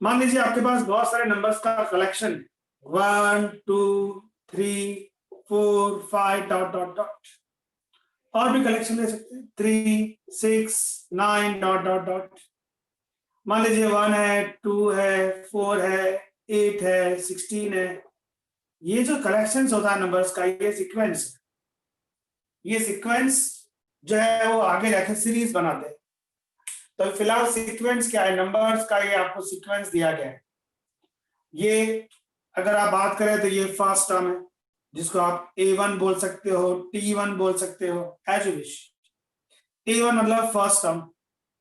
मान लीजिए आपके पास बहुत सारे नंबर्स का कलेक्शन है, 1 2 3 4 5 डॉट डॉट डॉट, और भी कलेक्शन ले सकते हैं 3 6 9 डॉट डॉट डॉट। मान लीजिए 1 है, 2 है, 4 है, 8 है, 16 है। ये जो कलेक्शंस होता है नंबर्स का, ये सीक्वेंस है। ये सीक्वेंस जो है वो आगे जाके सीरीज बनाते हैं। तो फिलहाल सीक्वेंस क्या है, नंबर्स का ये आपको सीक्वेंस दिया गया है। ये अगर आप बात करें तो ये फर्स्ट टर्म है, जिसको आप A1 बोल सकते हो, T1 बोल सकते हो, एज यू विश। A1 मतलब फर्स्ट टर्म,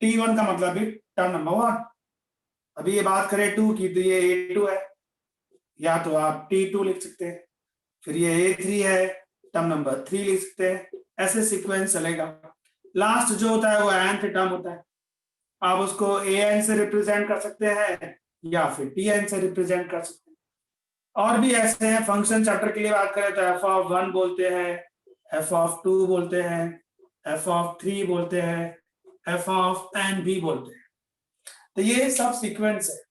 T1 का मतलब भी टर्म नंबर 1। अभी ये बात करें 2 की तो ये A2 है, या तो आप T2 लिख सकते हैं। फिर ये A3 है, टर्म नंबर 3 लिख सकते हैं। ऐसे सीक्वेंस चलेगा। लास्ट जो होता है वो nth टर्म होता है। आप उसको an से रिप्रेजेंट कर सकते हैं या फिर tn से रिप्रेजेंट कर सकते हैं। और भी ऐसे हैं। फंक्शन चैप्टर के लिए बात करें तो f(1) बोलते हैं, f(2) बोलते हैं, f(3) बोलते हैं, fn भी बोलते हैं। तो ये सब सीक्वेंस है।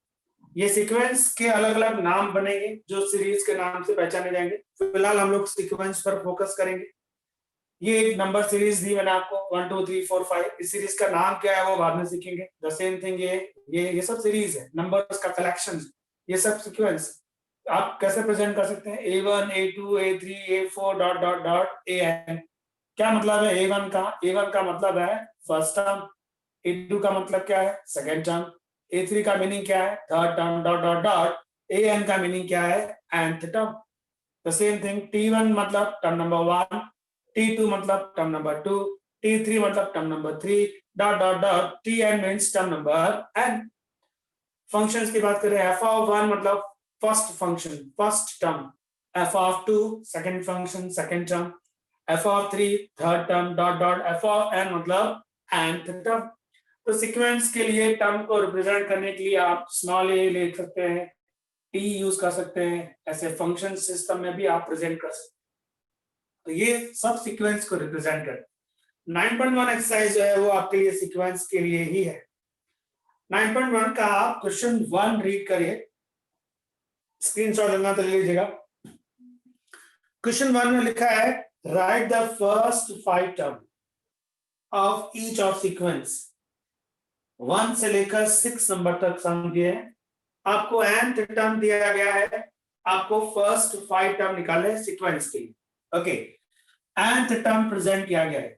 ये सीक्वेंस के अलग अलग नाम बनेंगे जो सीरीज के नाम से पहचाने जाएंगे। फिलहाल हम लोग सीक्वेंस पर फोकस करेंगे। ये एक नंबर सीरीज दी मैंने आपको 1 2 3 4 5। इस सीरीज का नाम क्या है वो बाद में सीखेंगे। द सेम थिंग ये सब सीरीज है, नंबर्स का कलेक्शन। ये सब सीक्वेंस आप कैसे प्रेजेंट कर सकते हैं, A1 A2 A3 A4 dot dot dot an। क्या मतलब है A1 का? A1 का मतलब है फर्स्ट टर्म। A2 का मतलब क्या है? Second term. A3 का मीनिंग क्या है? Third term dot dot dot. an का मीनिंग क्या है? nth term. The same thing T1 मतलब टर्म नंबर 1, T2 मतलब टर्म नंबर 2, T3 मतलब term number 3 dot dot dot. Tn means term number n। Functions की बात करें, f(1) मतलब first function, first term, f(2) second function, second term, f(3) third term dot dot, fn मतलब nth term. तो sequence के लिए term को represent करने के लिए आप स्मॉल a लिख सकते हैं, t यूज कर सकते हैं। ऐसे फंक्शन सिस्टम में भी आप प्रेजेंट कर सकते हैं। तो ये सब सीक्वेंस को रिप्रेजेंट करते हैं। 9.1 एक्सरसाइज जो है वो आपके लिए सीक्वेंस के लिए ही है। 9.1 का आप क्वेश्चन 1 रीड करिए, स्क्रीनशॉट लेना तो ले लीजिएगा। क्वेश्चन 1 में लिखा है, right the first 5 term of each of sequence. 1 से लेकर 6 नंबर तक सम दिए हैं। आपको nth टर्म दिया गया है, आपको फर्स्ट 5 टर्म निकाले सीक्वेंस के लिए। ओके, nth टर्म प्रेजेंट किया गया है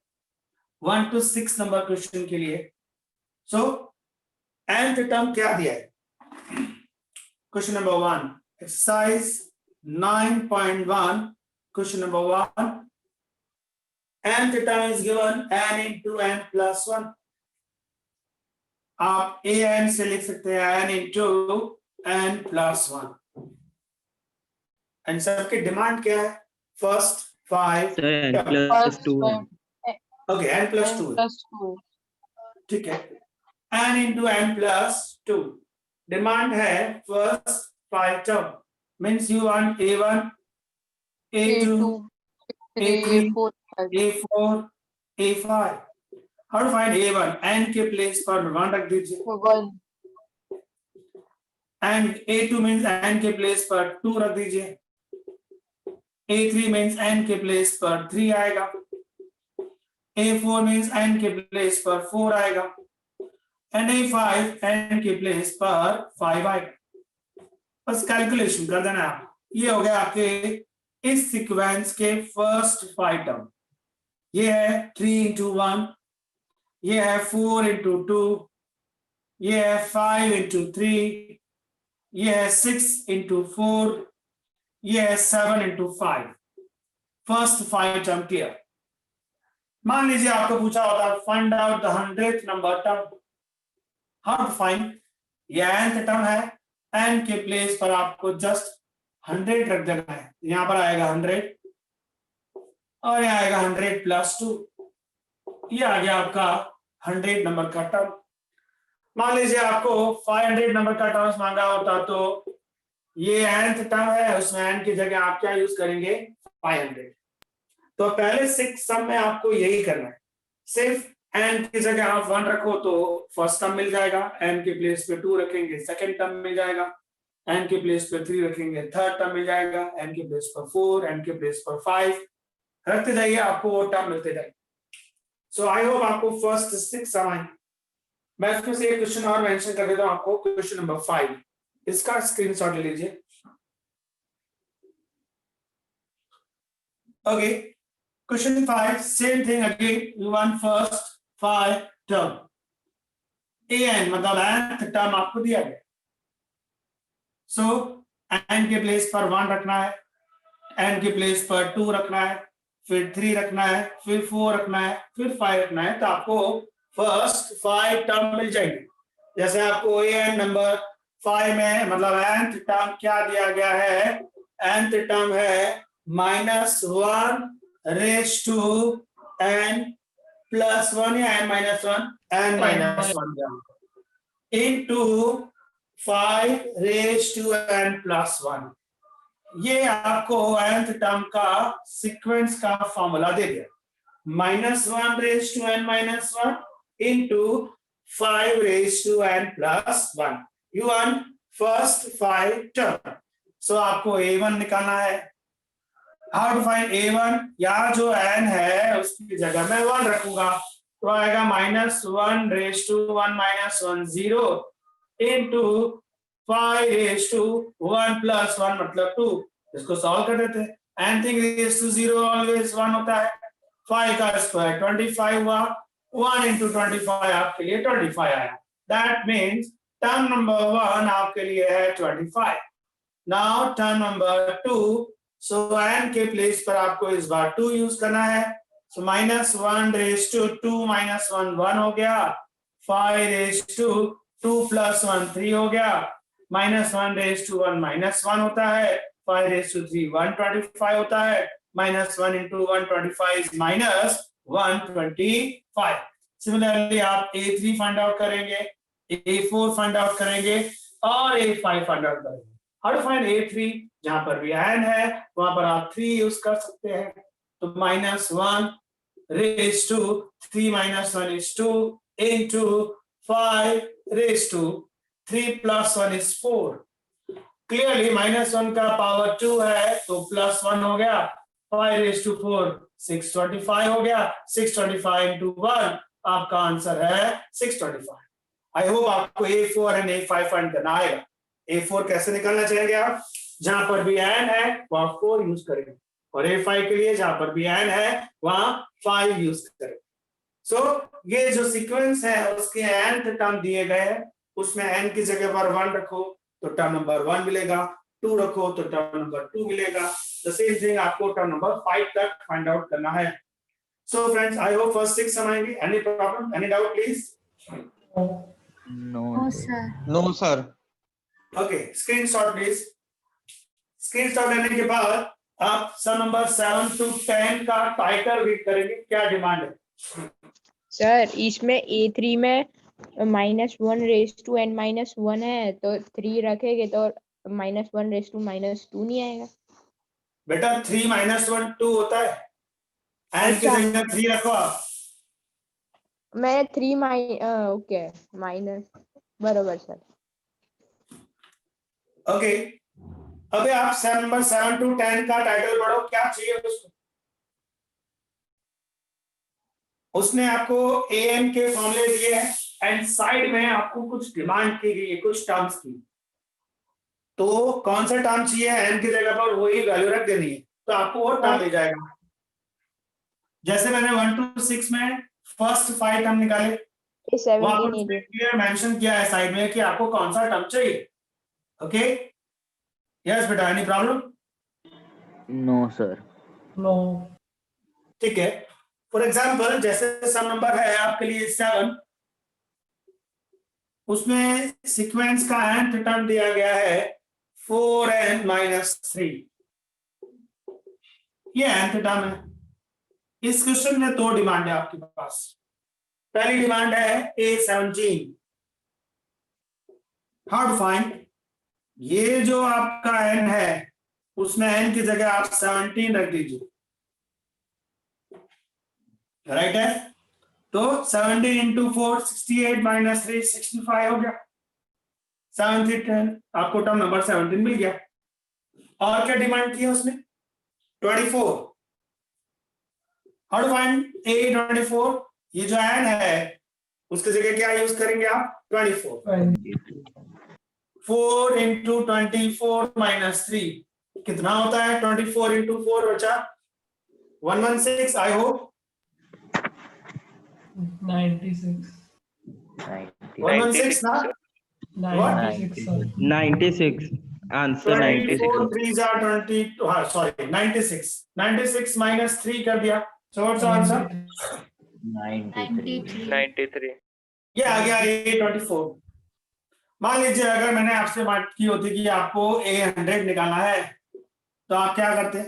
1 to 6 नंबर क्वेश्चन के लिए। सो nth टर्म क्या दिया है? Question number 1, exercise 9.1, question number 1, nth term is given n into n plus 1। आप an से लिख सकते हैं n into n plus 1। And सबकी डिमांड क्या है? फर्स्ट 5 n+2 है। ओके, n plus 2 ठीक है। n into n plus 2 demand है first 5 term. Means you want A1 A2 A3 A4 A5। How to find A1? n के place पर 1 रख दीजिए, एंड A2 मीन्स n के प्लेस पर 2 रख दीजिए, A3 मीन्स n के प्लेस पर 3 आएगा, A4 मीन्स n के प्लेस पर 4 आएगा, एंड A5 n के प्लेस पर 5 आएगा। बस कैलकुलेशन कर देना आप। ये हो गया आपके इस सीक्वेंस के फर्स्ट 5 टर्म। ये है 3 into 1, ये है 4 into 2, ये है 5 into 3, ये है 6 into 4, ये है 7 into 5। First 5 term clear. मान लीजिए आपको पूछा होता find out the 100th number term. How to find? ये nth टर्म है, n के प्लेस पर आपको जस्ट 100 रख देना है। यहां पर आएगा 100 और यहाँ आएगा 100 plus 2। ये आ गया आपका 100 नंबर का टर्म। मान लीजिए आपको 500 नंबर का टर्म्स मांगा होता तो ये nth टर्म है, उसमें n की जगह आप क्या यूज करेंगे? 500। तो पहले 6 सम में आपको यही करना है, सिर्फ एन की जगह आप 1 रखो तो फर्स्ट टर्म मिल जाएगा, एन के प्लेस पे 2 रखेंगे सेकंड टर्म मिल जाएगा, एन के प्लेस पे 3 रखेंगे थर्ड टर्म मिल जाएगा, एन के प्लेस पर 4, एन के प्लेस पर 5 रखते जाइए, आपको वो टर्म मिलते जाएंगे। सो आई होप आपको फर्स्ट 6 समझ। मैं इसमें से एक क्वेश्चन और मेंशन कर देता हूं आपको, क्वेश्चन नंबर 5, इसका स्क्रीनशॉट ले लीजिए। Okay, question 5, same thing again, you want first 5 term, an मतलब nth टर्म आपको दिया गया, सो n के प्लेस पर 1 रखना है, n के प्लेस पर 2 रखना है, फिर 3 रखना है, फिर 4 रखना है, फिर 5 रखना है, तो आपको फर्स्ट 5 टर्म मिल जाएंगे। जैसे आपको an नंबर 5 में मतलब nth टर्म क्या दिया गया है, nth टर्म है -1 रेज टू n प्लस 1 या n minus 1, n minus 1 into 5 raise to n plus 1। ये आपको nth टर्म का सीक्वेंस का फॉर्मूला दे दिया, -1 raise to n minus 1 into 5 raise to n plus 1। You want first 5 term, so आपको a1 निकालना है। How to find a1? यहाँ जो n है उसकी जगह मैं 1 रखूंगा, तो आएगा -1 raise to 1 minus 1 0 into 5 raise to 1 plus 1 मतलब 2। इसको सॉल्व कर देते हैं, एनीथिंग रेज टू 0 ऑलवेज 1 होता है। 5 का स्क्वायर 25 हुआ, 1 into 25 आपके लिए 25 आया। दैट मीन्स टर्म नंबर 1 आपके लिए है 25। नाउ टर्म नंबर 2, सो n के प्लेस पर आपको इस बार 2 यूज करना है, सो -1 रेज टू 2 माइनस 1 1 हो गया, 5 रेज टू 2 प्लस 1 3 हो गया, -1 रेज टू 1 -1 होता है, 5 रेज टू 3 125 होता है, -1 into 125 is -125। सिमिलरली आप a3 फाइंड आउट करेंगे, a4 फाइंड आउट करेंगे और a5 फाइंड आउट करेंगे। How to find a3? जहां पर भी n है वहां पर आप 3 यूज कर सकते हैं, तो -1 raise to 3 minus 1 is 2 into 5 raise to 3 plus 1 is 4। Clearly -1 का पावर 2 है तो +1 हो गया, 5 रेज टू 4 625 हो गया, 625 into 1 आपका आंसर है 625। आई होप आपको a4 और a5 फाइंड करना आएगा। a4 कैसे निकालना चाहेंगे आप? जहां पर भी n है वहां 4 यूज करेंगे, और a5 के लिए जहां पर भी n है वहां 5 यूज करेंगे। सो ये जो सीक्वेंस है उसके nth टर्म दिए गए हैं, उसमें n की जगह पर 1 रखो तो टर्म नंबर 1 मिलेगा, 2 रखो तो टर्म नंबर 2 मिलेगा। द सेम थिंग आपको टर्म नंबर 5 तक फाइंड आउट करना है। So friends, I hope first 6 समझेंगे। Any problem, any doubt please? No, sir. No, sir. Okay, screenshot please. Screenshot लेने के बाद आप सम नंबर 7 to 10 का टाइटल रीड करेंगे, क्या डिमांड है? सर इसमें A3 में -1 रेज टू n -1 है, तो 3 रखेंगे तो -1 रेज टू -2 नहीं आएगा। बेटा 3 - 1 2 होता है, n की अच्छा। जगह 3 रखो आप। मैं 3 ओके माइनस, बरोबर सर। ओके, अबे आप सेम नंबर 7 to 10 का टाइटल पढ़ो, क्या चाहिए उसको? उसने आपको an के फॉर्मूले दिए हैं एंड साइड में आपको कुछ डिमांड की गई है, कुछ टर्म्स की, तो कौन सा टर्म चाहिए n की जगह पर वही वैल्यू रख देनी है, तो आपको वो टर्म मिल जाएगा। जैसे मैंने 1 to 6 में फर्स्ट 5 टर्म निकाले, वहां पर 17 क्लियर मेंशन किया है साइड में कि आपको कौन सा टर्म चाहिए। ओके, यस बेटा, एनी प्रॉब्लम? No, sir. ठीक है, फॉर एग्जाम्पल जैसे सम नंबर है आपके लिए 7, उसमें सीक्वेंस का nth टर्म दिया गया है 4n - 3, ये nth टर्म है। इस क्वेश्चन में 2 डिमांड है आपके पास। पहली डिमांड है A17। How to find? ये जो आपका n है उसमें n की जगह आप 17 रख दीजिए, राइट है? तो 17 इंटू 4 68 माइनस 3 65 हो गया। 7 3 10, आपको टर्म नंबर 17 मिल गया। और क्या डिमांड किया उसने? 24। How to find A24? ये जो n है उसकी जगह क्या यूज करेंगे आप? 24। 4 इंटू 24 माइनस 3 कितना होता है? 24 इंटू 4 बचा 116। आई होप 96 116 ना? 96 sir. 96 आंसर 24 96 3s are 20, हाँ सॉरी 96। 96 माइनस 3 कर दिया, so what's the answer? 93 93 ये आ गया A24। मान लीजिए अगर मैंने आपसे बात की होती कि आपको A100 निकालना है तो आप क्या करते?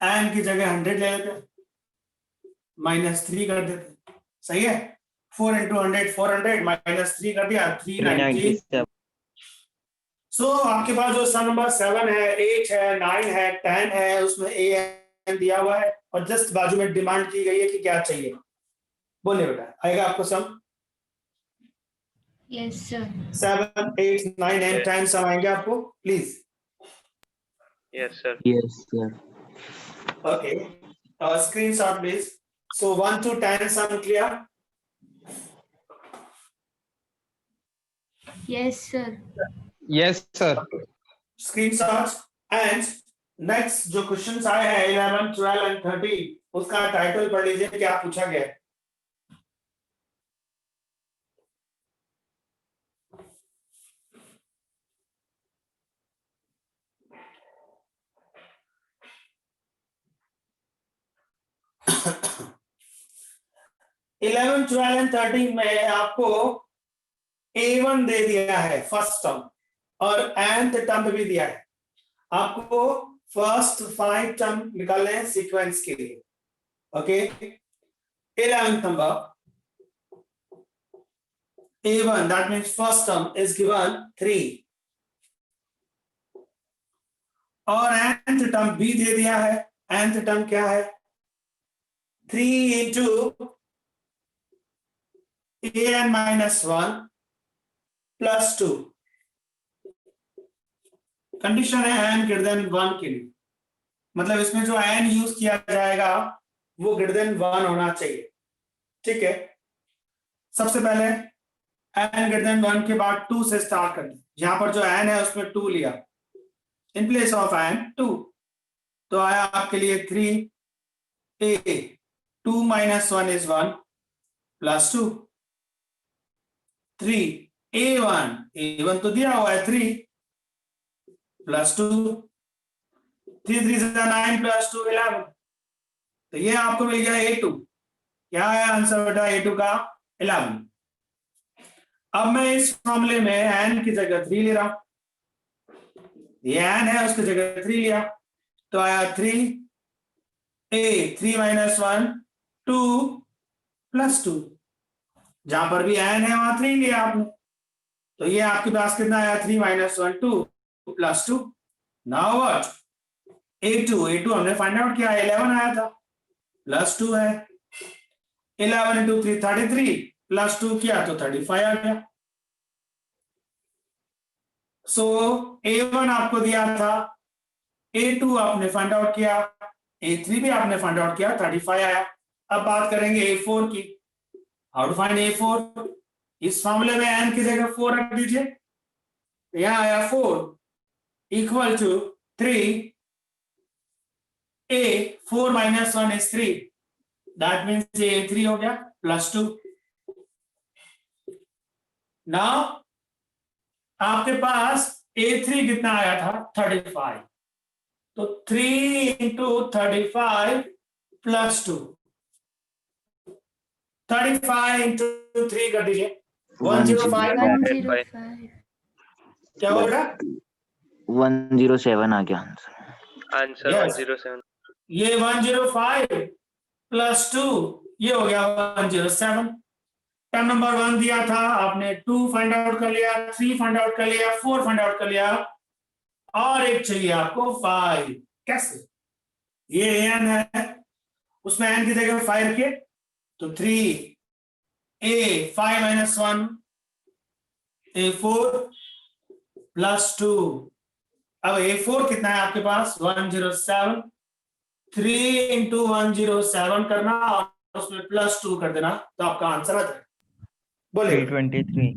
n की जगह 100 ले लेते, माइनस 3 कर देते। सही है? 4 इंटू 100 400 माइनस 3 कर दिया 390। 397 सो आपके पास जो सन नंबर 7 है, 8 है, 9 है, 10 है, उसमें A दिया हुआ है और जस्ट बाजू में डिमांड की गई है कि क्या चाहिए। बोलिए बेटा, आएगा आपको sum? Yes, sir. 7 8 9 and 10 sum आएंगे आपको please. yes sir yes sir okay, screenshot please. So 1 to 10 sum clear? Yes, sir. Yes, sir. Screenshot. And next जो क्वेश्चंस आए हैं 11 12 एंड 13 उसका टाइटल पढ़ लीजिए, क्या पूछा गया है। इलेवन 12 एंड 13 में आपको A1 दे दिया है फर्स्ट टर्म और nth टर्म भी दिया है। आपको फर्स्ट 5 टर्म निकालने हैं सीक्वेंस के लिए। Okay, 11th number A1 that means first term is given 3 और nth टर्म भी दे दिया है। nth टर्म क्या है? 3 into an minus 1 plus 2। Condition है n ग्रेटर देन 1 के लिए, मतलब इसमें जो n यूज किया जाएगा वो ग्रेटर देन 1 होना चाहिए। ठीक है, सबसे पहले n ग्रेटर देन 1 के बाद 2 से स्टार्ट करते हैं। यहां पर जो n है उसमें 2 लिया इन प्लेस ऑफ n 2, तो आया आपके लिए 3a 2 minus 1 is 1 plus 2 3a1 तो दिया हुआ है 3 प्लस 2 3 3 से 9 प्लस 2 11, तो ये आपको मिल गया A2। क्या है आंसर बेटा A2 का? 11। अब मैं इस फॉर्मूले में n की जगह 3 ले रहा हूं, ये n है उसकी जगह 3 लिया तो आया 3a 3 minus 1 2 प्लस 2, जहां पर भी n है वहां 3 लिया आपने, तो ये आपके पास कितना आया? 3 minus 1 2 plus 2। Now what? A2 हमने फाइंड आउट किया, 11 आया था प्लस 2 है। 11 into 3 33 प्लस 2 किया तो 35 आ गया। सो A1 आपको दिया था, A2 आपने फाइंड आउट किया, A3 भी आपने फाइंड आउट किया, 35 आया। अब बात करेंगे A4 की। How to find A4? इस फॉर्मूले में n की जगह 4 रख दीजिए, यहां आया 4 equal to 3 a 4 minus 1 is 3, that means A3 हो गया प्लस 2। नाउ आपके पास A3 कितना आया था? 35, तो 3 into 35 प्लस 2, 35 into 3 कर दीजिए 105। 105. क्या होगा? 107 आ गया आंसर आंसर Yes. 107 ये 105 प्लस 2 ये हो गया 107। टर्म नंबर 1 दिया था आपने, 2 फाइंड आउट कर लिया, 3 फाइंड आउट कर लिया, 4 फाइंड आउट कर लिया और एक चाहिए आपको 5। कैसे? ये n है, उसमें n की जगह 5 रखिए तो 3 A 5 minus 1 A4 plus 2। अब A4 कितना है आपके पास 107, 3 इंटू 107 करना और उसमें प्लस 2 कर देना तो आपका आंसर आ जाएगा। बोलिए 323।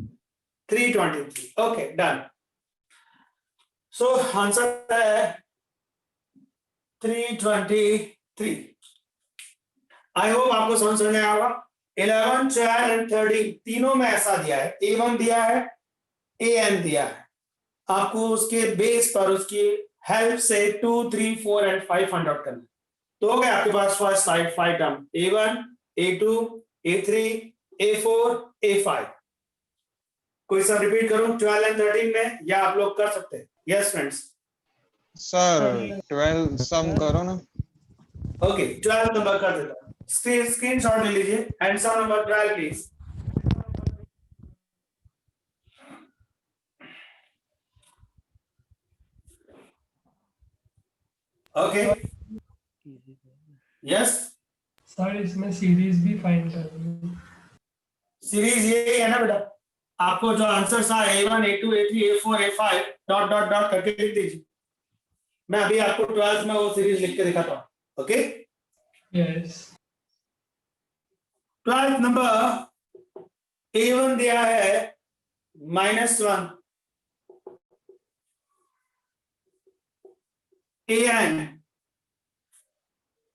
323। Okay done. सो आंसर है 323। आई होप आपको समझ में आया होगा। 11, 12 एंड 13 तीनों में ऐसा दिया है, A1 दिया है, AN दिया है। आपको उसके बेस पर उसकी हेल्प से 2, 3, 4 एंड 5 फाइंड आउट करना। तो हो गया आपके पास first side 5 term A1, A2, A3, A4, A5। कोई सब रिपीट करूं 12 एंड 13 में या आप लोग कर सकते हैं? Yes friends. सर 12 सम करो ना। ओके 12 नंबर कर देता हूं। स्क्रीनशॉट ले लीजिए। Answer number 12 please. Okay yes. Sir इसमें सीरीज भी फाइंड करनी है। सीरीज ये है ना बेटा, आपको जो आंसर था A1, A2, A3, A4, A5 dot dot dot करके लिख दीजिए। मैं अभी आपको 12 में वो सीरीज लिख के दिखाता हूं। ओके यस 12 नंबर A1 दिया है -1, an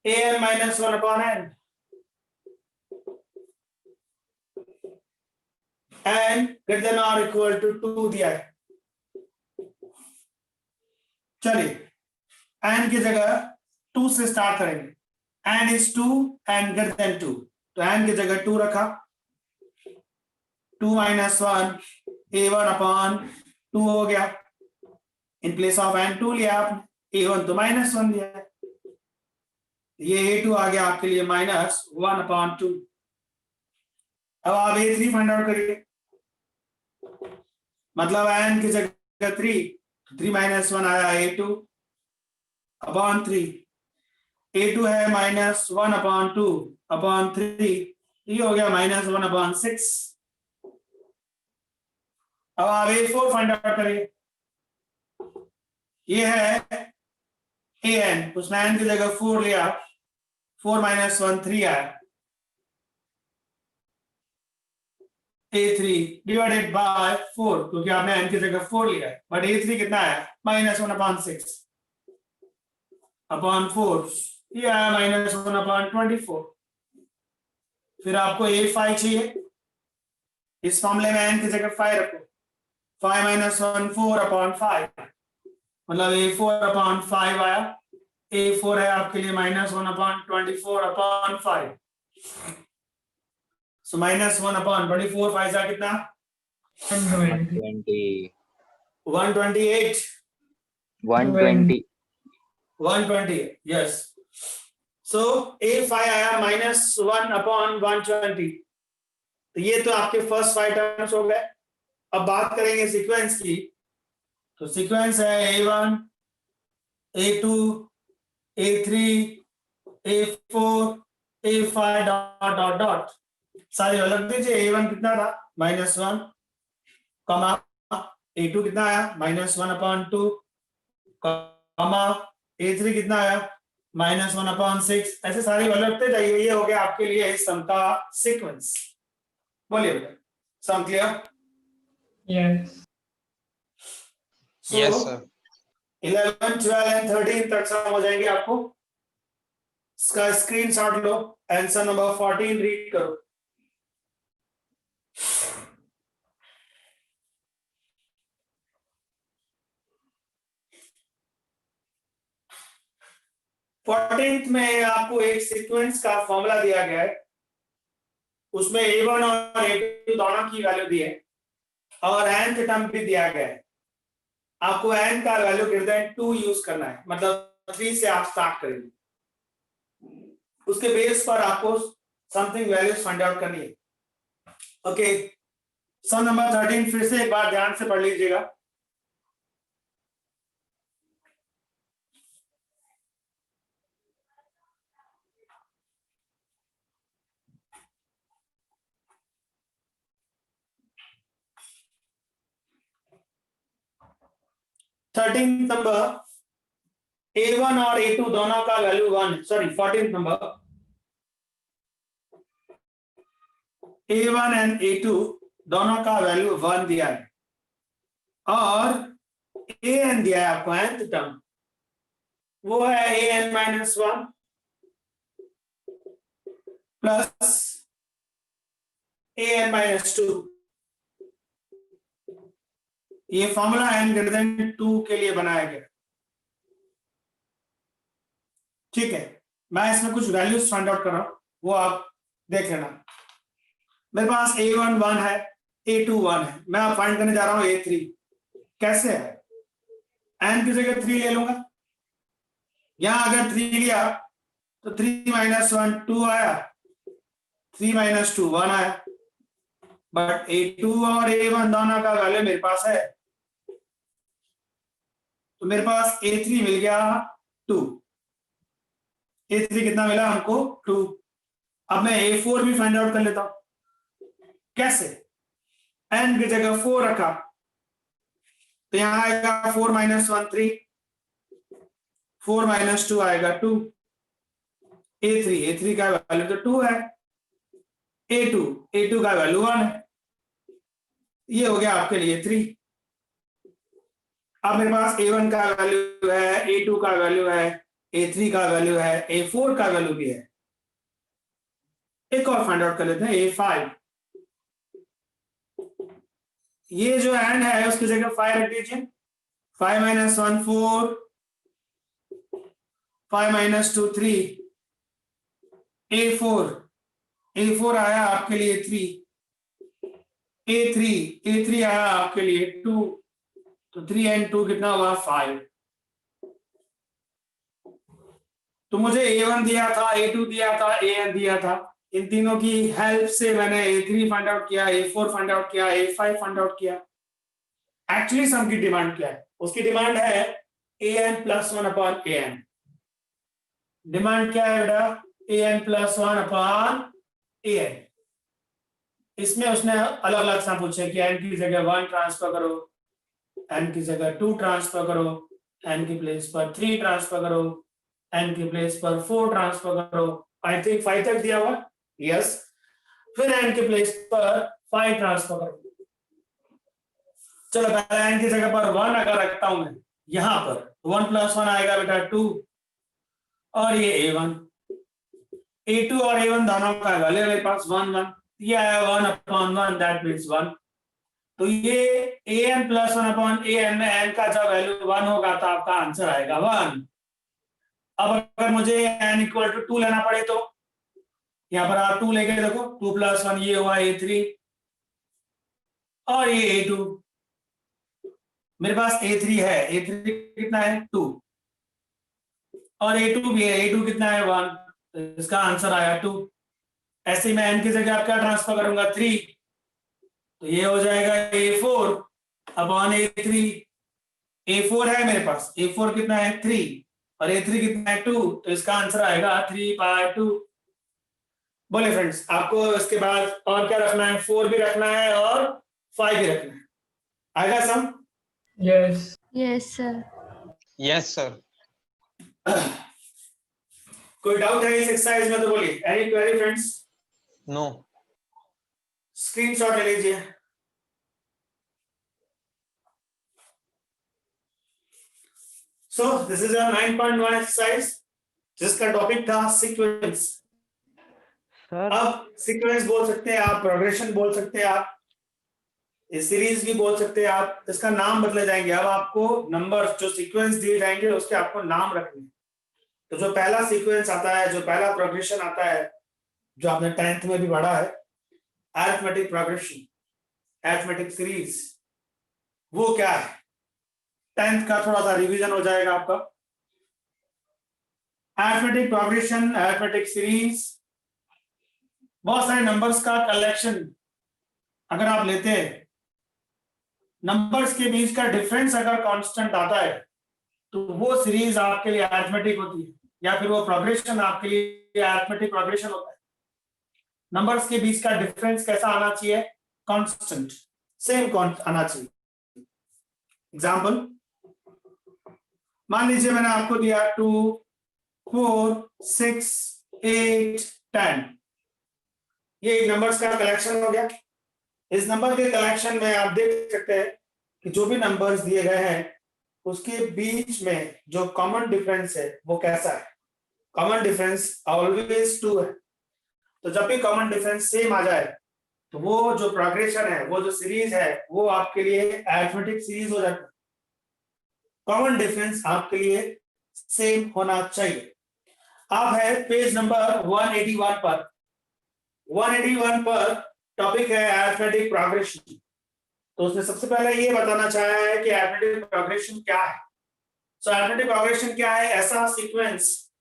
-1 upon n and greater than or equal to 2 दिया है। चलिए n की जगह 2 से स्टार्ट करेंगे। n is 2 and greater than 2, तो n की जगह 2 रखा। 2 minus 1 A1 upon 2 हो गया। इन प्लेस ऑफ n 2 लिया आपने, A1 तो -1 दिया है, ये A2 आ गया आपके लिए -1 upon 2। अब आप A3 फाइंड आउट करिए, मतलब n की जगह 3 -1 आया A2 अपॉन 3। A2 है -1 अपॉन 2 अपॉन 3, ये हो गया -1 अपॉन 6। अब आप A4 फाइंड आउट करिए, ये है an, उसमें n की जगह 4 लिया, 4 -1 3 आया। A3 डिवाइडेड बाय 4, क्योंकि आपने n की जगह 4 लिया है, बट A3 कितना आया -1 अपॉन 6 अपॉन 4, ये आया -1 अपॉन 24। फिर आपको A5 चाहिए, इस मामले में n की जगह 5 रखो, 5 -1 4 अपॉन 5, मतलब A4 अपॉन 5 आया। A4 है आपके लिए -1 अपॉन 24 अपॉन 5, सो -1 अपॉन 24 5 जा कितना 120 128 120। 120 यस। सो A5 आया -1 अपॉन 120। तो ये तो आपके फर्स्ट 5 टर्म्स हो गए। अब बात करेंगे सीक्वेंस की, तो सीक्वेंस है A1, A2, A3, A4, A5 dot dot dot. सारे अलग दीजिए। A1 कितना था -1 कॉमा, A2 कितना आया -1 अपॉन 2 कॉमा, A3 कितना आया -1 अपॉन 6। ऐसे सारे अलग जाइए। ये हो गया आपके लिए इस सम का सीक्वेंस। बोलिए बेटा, sum clear? Yes So, yes sir. 11, 12 and 13 तक सम हो जाएंगे आपको। इसका स्क्रीनशॉट लो, आंसर नंबर 14 रीड करो। फोर्टीन्थ में आपको एक सीक्वेंस का फॉर्मूला दिया गया है, उसमें A1 और A2 दोनों की वैल्यू दी है और nth टर्म भी दिया गया है। आपको n का वैल्यू ग्रेटर देन 2 यूज करना है, मतलब 3 से आप स्टार्ट करेंगे। उसके बेस पर आपको समथिंग वैल्यूज फाइंड आउट करनी है। ओके, सम नंबर 13 फिर से एक बार ध्यान से पढ़ लीजिएगा। 13th नंबर A1 और A2 दोनों का value 1, sorry 14th number A1 and A2 दोनों का वैल्यू 1 दिया है और an दिया है आपको nth टर्म, वो है an minus 1 plus an minus 2। ये फॉर्मूला n ग्रेटर देन 2 के लिए बनाया गया। ठीक है, मैं इसमें कुछ वैल्यूज फाइंड आउट कर रहा हूं, वो आप देख लेना। मेरे पास A1 1 है, A2 1 है, मैं आप फाइंड करने जा रहा हूं A3। कैसे है? n की जगह 3 ले लूंगा। यहां अगर 3 लिया तो 3 माइनस 1 2 आया, 3 माइनस 2 1 आया। बट A2 और A1 दोनों का वैल्यू मेरे पास है, तो मेरे पास A3 मिल गया 2। A3 कितना मिला हमको? 2। अब मैं A4 भी फाइंड आउट कर लेता हूं। कैसे? n की जगह 4 रखा तो यहां आएगा 4 माइनस 1 3, 4 माइनस 2 आएगा 2। A3 का वैल्यू तो 2 है, A2 का वैल्यू 1 है। ये हो गया आपके लिए 3। अब मेरे पास A1 का वैल्यू है, A2 का वैल्यू है, A3 का वैल्यू है, A4 का वैल्यू भी है। एक और फाइंड आउट कर लेते हैं, A5। ये जो n है उसकी जगह 5 रख दीजिए। 5 माइनस 1 4, 5 माइनस 2 3, A4 आया आपके लिए 3, A3 आया आपके लिए 2, तो 3 and 2 कितना हुआ? 5। तो मुझे A1 दिया था, A2 दिया था, an दिया था। इन तीनों की हेल्प से मैंने A3 फाइंड आउट किया, A4 फाइंड आउट किया, A5 फाइंड आउट किया। एक्चुअली सम की डिमांड क्या है? उसकी डिमांड है an plus 1 upon an। Demand क्या है बेटा? an plus 1 upon an। इसमें उसने अलग अलग सम पूछे कि n की जगह 1 ट्रांसफर करो, n की जगह 2 ट्रांसफर करो, n की प्लेस पर 3 ट्रांसफर करो, n की प्लेस पर 4 ट्रांसफर करो। आई थिंक 5 तक दिया हुआ, यस। फिर n की प्लेस पर 5 ट्रांसफर करो। चलो पहले n की जगह पर 1 अगर रखता हूं मैं, यहां पर 1 प्लस 1 आएगा बेटा 2, और ये A1, A2 और A1 दोनों का वैल्यू मेरे पास 1 1, ये आया 1 अपॉन 1, दैट मींस 1। तो ये an प्लस 1 अपॉन an में n का जब वैल्यू 1 होगा तो आपका आंसर आएगा 1। अब अगर मुझे n इक्वल टू 2 लेना पड़े तो यहां पर आप 2 लेके देखो, 2 प्लस 1 ये हुआ A3 और ये A2। मेरे पास A3 है, A3 कितना है? 2, और A2 भी है, A2 कितना है? 1। तो इसका आंसर आया 2। ऐसे ही मैं n की जगह क्या ट्रांसफर करूंगा? 3, तो ये हो जाएगा A4 अपॉन A3। A4 है मेरे पास, A4 कितना है? 3, और A3 कितना है? 2, तो इसका आंसर आएगा 3/2। बोले फ्रेंड्स, आपको इसके बाद और क्या रखना है? 4 भी रखना है और 5 भी रखना है। आएगा सम? Yes. Yes, sir. Yes, sir. कोई डाउट है इस एक्सरसाइज में तो बोलिए। Any query friends? No. Screenshot ले लीजिए। So this is a 9.1 exercise जिसका टॉपिक था सीक्वेंस। सर अब सीक्वेंस बोल सकते हैं आप, प्रोग्रेशन बोल सकते हैं आप, सीरीज भी बोल सकते हैं आप, इसका नाम बदले जाएंगे। अब आपको नंबर जो सीक्वेंस दिए जाएंगे उसके आपको नाम रखने। तो जो पहला सीक्वेंस आता है, जो पहला प्रोग्रेशन आता है, जो आपने 10th में भी पढ़ा है, अरिथमेटिक प्रोग्रेशन, अरिथमेटिक सीरीज, वो क्या है? 10th का थोड़ा सा रिवीजन हो जाएगा आपका। अरिथमेटिक प्रोग्रेशन, अरिथमेटिक सीरीज, बहुत सारे नंबर्स का कलेक्शन अगर आप लेते हैं, नंबर्स के बीच का डिफरेंस अगर कांस्टेंट आता है तो वो सीरीज आपके लिए अरिथमेटिक होती है, या फिर वो प्रोग्रेशन आपके लिए अरिथमेटिक प्रोग्रेशन होता है। नंबर्स के बीच का डिफरेंस कैसा आना चाहिए? कांस्टेंट, सेम आना चाहिए। एग्जांपल, मान लीजिए मैंने आपको दिया 2 4 6 8 10, ये एक नंबर्स का कलेक्शन हो गया। इस नंबर के कलेक्शन में आप देख सकते हैं कि जो भी नंबर्स दिए गए हैं उसके बीच में जो कॉमन डिफरेंस है वो कैसा है। कॉमन डिफरेंस ऑलवेज 2 है। तो जब भी कॉमन डिफरेंस सेम आ जाए तो वो जो प्रोग्रेशन है, वो जो सीरीज है, वो आपके लिए अरिथमेटिक सीरीज हो जाती है। कॉमन डिफरेंस आपके लिए सेम होना चाहिए। आप है पेज नंबर 181 पर। 181 पर टॉपिक है अरिथमेटिक प्रोग्रेशन। तो उसने सबसे पहले ये बताना चाहा है कि अरिथमेटिक प्रोग्रेशन क्या है। सो अरिथमेटिक प्रोग्रेशन क्या है? ऐसा सीक्वेंस,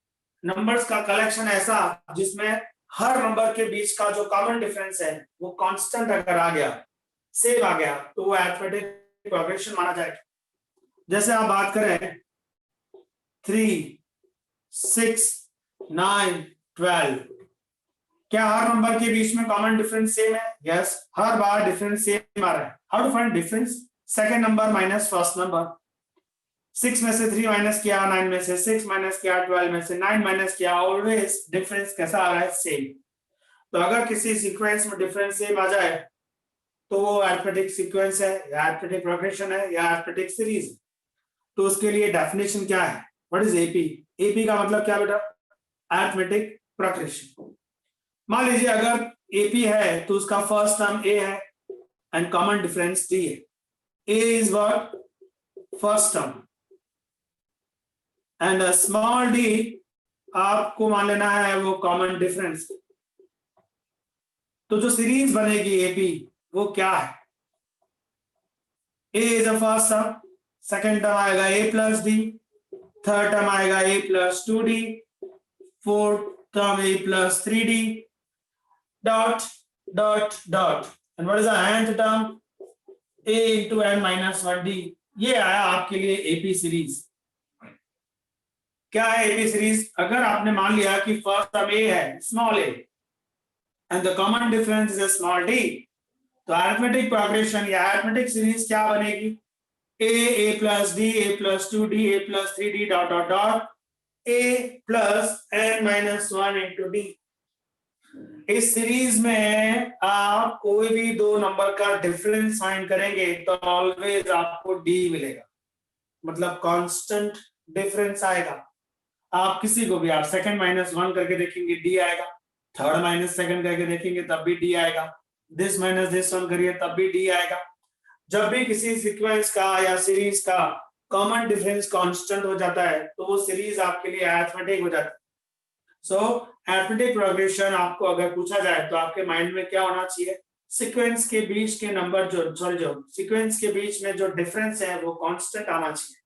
नंबर्स का कलेक्शन ऐसा जिसमें हर नंबर के बीच का जो कॉमन डिफरेंस है वो कांस्टेंट अगर आ गया, सेम आ गया, तो वो अरिथमेटिक प्रोग्रेशन माना जाएगा। जैसे आप बात करें 3 6 9 12, क्या हर नंबर के बीच में कॉमन डिफरेंस सेम है? यस, हर बार डिफरेंस सेम आ रहा है। How to find difference? Second number minus first number. 6 में से 3 माइनस किया, 9 में से 6 माइनस किया, 12 में से 9 माइनस किया, ऑलवेज डिफरेंस कैसा आ रहा है? सेम। तो अगर किसी सीक्वेंस में डिफरेंस सेम आ जाए तो वो अरिथमेटिक सीक्वेंस है या अरिथमेटिक प्रोग्रेशन है या अरिथमेटिक सीरीज है। तो उसके लिए डेफिनेशन क्या है? What is AP? एपी का मतलब क्या बेटा? Arithmetic progression. मान लीजिए अगर एपी है तो उसका फर्स्ट टर्म ए है एंड कॉमन डिफरेंस डी है। A is what? First term and small d आपको मान लेना है वो कॉमन डिफरेंस। तो जो सीरीज बनेगी एपी वो क्या है? A is a first term, second term आएगा a plus d, third term आएगा a plus 2d, fourth term a plus 3d, dot dot dot, and what is the nth term? A into n minus 1d। ये आया आपके लिए AP series. क्या है AP series? अगर आपने मान लिया कि फर्स्ट टर्म ए है, small a, and the common difference is small d, तो अरिथमेटिक प्रोग्रेशन या अरिथमेटिक सीरीज क्या बनेगी? A plus d, a plus 2d, a plus 3d, dot dot dot, a plus n minus 1 into d. इस series में आप कोई भी दो नंबर का डिफरेंस फाइंड करेंगे तो ऑलवेज आपको डी मिलेगा, मतलब कांस्टेंट डिफरेंस आएगा। आप किसी को भी आप सेकंड माइनस 1 करके देखेंगे डी आएगा, थर्ड माइनस सेकंड करके देखेंगे तब भी डी आएगा, दिस माइनस दिस 1 करिए तब भी डी आएगा। जब भी किसी सीक्वेंस का या सीरीज का कॉमन डिफरेंस कांस्टेंट हो जाता है तो वो सीरीज आपके लिए अरिथमेटिक हो जाती है। सो अरिथमेटिक प्रोग्रेशन आपको अगर पूछा जाए तो आपके माइंड में क्या होना चाहिए? सीक्वेंस के बीच के नंबर जो सीक्वेंस के बीच में जो डिफरेंस है वो कांस्टेंट आना चाहिए।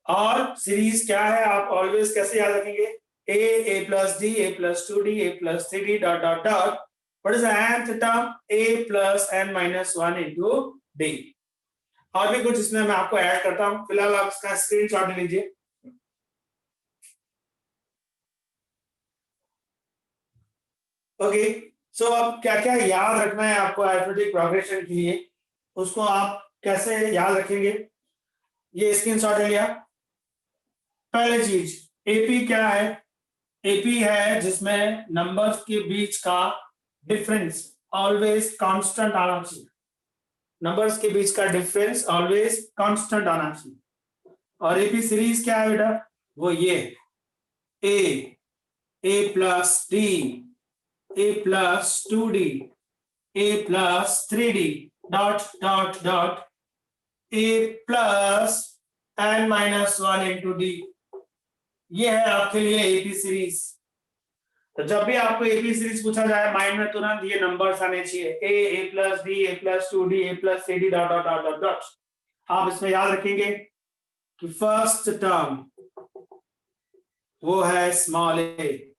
और सीरीज क्या है आप ऑलवेज कैसे याद रखेंगे? A plus d, a plus 2d, a plus 3d, dot dot dot, what is the nth term? a plus n minus 1 into d। और भी कुछ इसमें मैं आपको ऐड करता हूं, फिलहाल आप इसका स्क्रीनशॉट लीजिए। ओके, सो अब क्या क्या याद रखना है आपको अरिथमेटिक प्रोग्रेशन के लिए, उसको आप कैसे याद रखेंगे? ये स्क्रीनशॉट ले लिया। पहली चीज, एपी क्या है? एपी है जिसमें नंबर्स के बीच का डिफरेंस ऑलवेज कांस्टेंट आना चाहिए। नंबर्स के बीच का डिफरेंस ऑलवेज कांस्टेंट आना चाहिए। और एपी सीरीज क्या है बेटा? वो ये a plus d, a plus 2d, a plus 3d, dot dot dot, a plus n minus 1 into d। ये है आपके लिए एपी सीरीज। तो जब भी आपको एपी सीरीज पूछा जाए माइंड में तुरंत ये नंबर्स आने चाहिए, a plus d, a plus 2d, a plus 3d, dot dot dot dot dot. आप इसमें याद रखेंगे कि फर्स्ट टर्म वो है स्मॉल ए,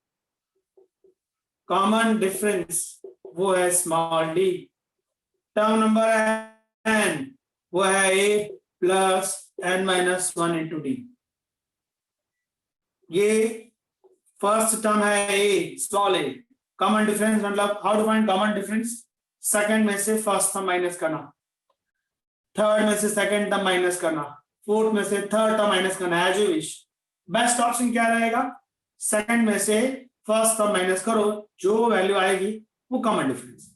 कॉमन डिफरेंस वो है small d, term number n वो है a plus n minus 1 into d. ये फर्स्ट टर्म है a, small a, common difference मतलब how to find common difference? Second में से फर्स्ट टर्म माइनस करना, थर्ड में से सेकंड टर्म माइनस करना, फोर्थ में से थर्ड टर्म माइनस करना है, as you wish. Best option क्या रहेगा, सेकंड में से फर्स्ट टर्म माइनस करो, जो वैल्यू आएगी वो common difference.